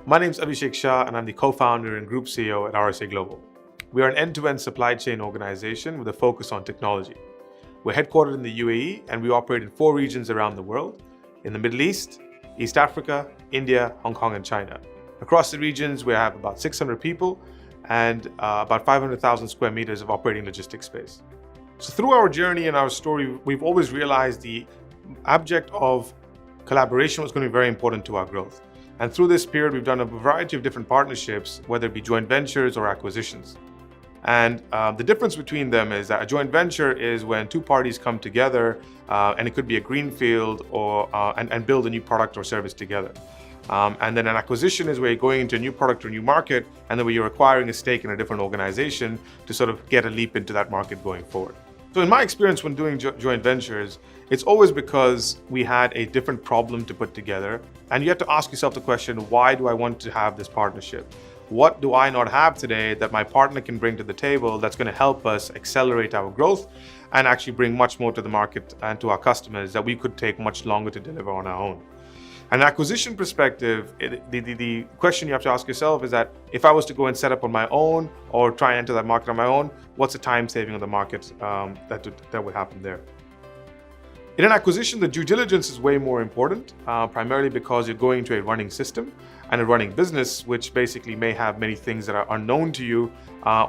My name is Abhishek Shah, and I'm the co-founder and group CEO at RSA Global. We are an end-to-end supply chain organization with a focus on technology. We're headquartered in the UAE, and we operate in 4 regions around the world: in the Middle East, East Africa, India, Hong Kong, and China. Across the regions, we have about 600 people and about 500,000 square meters of operating logistics space. So through our journey and our story, we've always realized the object of collaboration was going to be very important to our growth. And through this period, we've done a variety of different partnerships, whether it be joint ventures or acquisitions. And the difference between them is that a joint venture is when 2 parties come together, and it could be a greenfield or and build a new product or service together. And then an acquisition is where you're going into a new product or new market, and then where you're acquiring a stake in a different organization to sort of get a leap into that market going forward. So in my experience when doing joint ventures, it's always because we had a different problem to put together. And you have to ask yourself the question, why do I want to have this partnership? What do I not have today that my partner can bring to the table that's going to help us accelerate our growth and actually bring much more to the market and to our customers that we could take much longer to deliver on our own? An acquisition perspective, the question you have to ask yourself is that if I was to go and set up on my own or try and enter that market on my own, what's the time saving of the market that would happen there? In an acquisition, the due diligence is way more important, primarily because you're going to a running system and a running business, which basically may have many things that are unknown to you,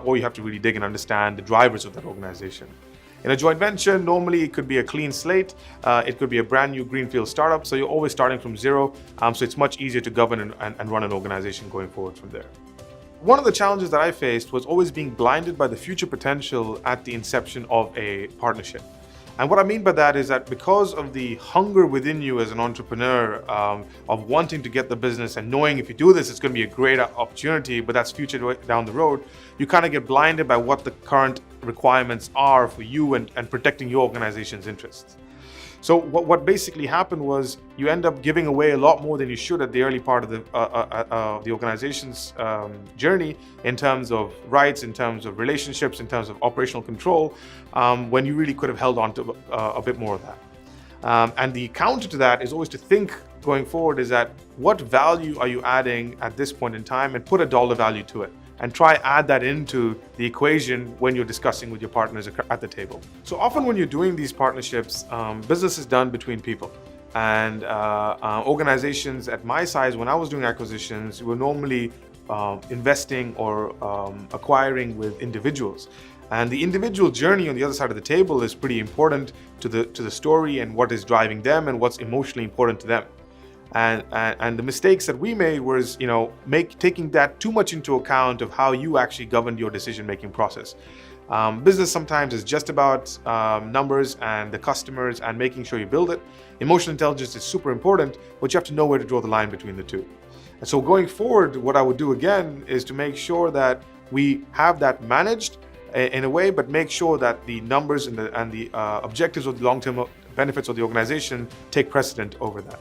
or you have to really dig and understand the drivers of that organization. In a joint venture, normally it could be a clean slate, it could be a brand new greenfield startup, so you're always starting from zero, so it's much easier to govern and run an organization going forward from there. One of the challenges that I faced was always being blinded by the future potential at the inception of a partnership. And what I mean by that is that because of the hunger within you as an entrepreneur of wanting to get the business and knowing if you do this, it's going to be a great opportunity, but that's future down the road, you kind of get blinded by what the current requirements are for you and protecting your organization's interests. So what basically happened was you end up giving away a lot more than you should at the early part of the organization's journey in terms of rights, in terms of relationships, in terms of operational control, when you really could have held on to a bit more of that. And the counter to that is always to think going forward is that what value are you adding at this point in time, and put a dollar value to it. And try add that into the equation when you're discussing with your partners at the table. So often when you're doing these partnerships, business is done between people. And organizations at my size, when I was doing acquisitions, were normally investing or acquiring with individuals. And the individual journey on the other side of the table is pretty important to the story and what is driving them and what's emotionally important to them. And the mistakes that we made was, taking that too much into account of how you actually governed your decision-making process. Business sometimes is just about numbers and the customers and making sure you build it. Emotional intelligence is super important, but you have to know where to draw the line between the two. And so going forward, what I would do again is to make sure that we have that managed in a way, but make sure that the numbers and the objectives of the long-term benefits of the organization take precedent over that.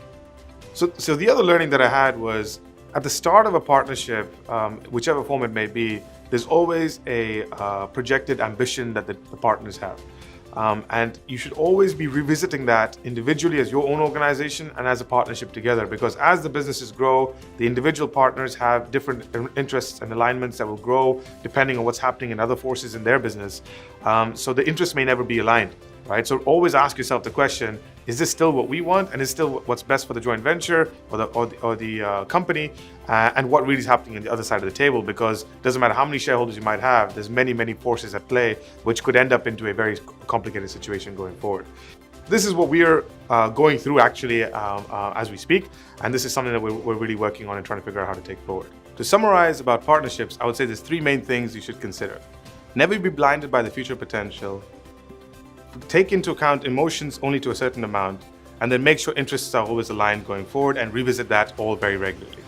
So the other learning that I had was at the start of a partnership, whichever form it may be, there's always a projected ambition that the partners have. And you should always be revisiting that individually as your own organization and as a partnership together, because as the businesses grow, the individual partners have different interests and alignments that will grow depending on what's happening in other forces in their business. So the interests may never be aligned. Right? So always ask yourself the question, is this still what we want, and is still what's best for the joint venture or the company, and what really is happening on the other side of the table? Because it doesn't matter how many shareholders you might have, there's many forces at play, which could end up into a very complicated situation going forward. This is what we are going through actually as we speak, and this is something that we're really working on and trying to figure out how to take forward. To summarize about partnerships, I would say there's 3 main things you should consider. Never be blinded by the future potential. Take into account emotions only to a certain amount, and then make sure interests are always aligned going forward and revisit that all very regularly.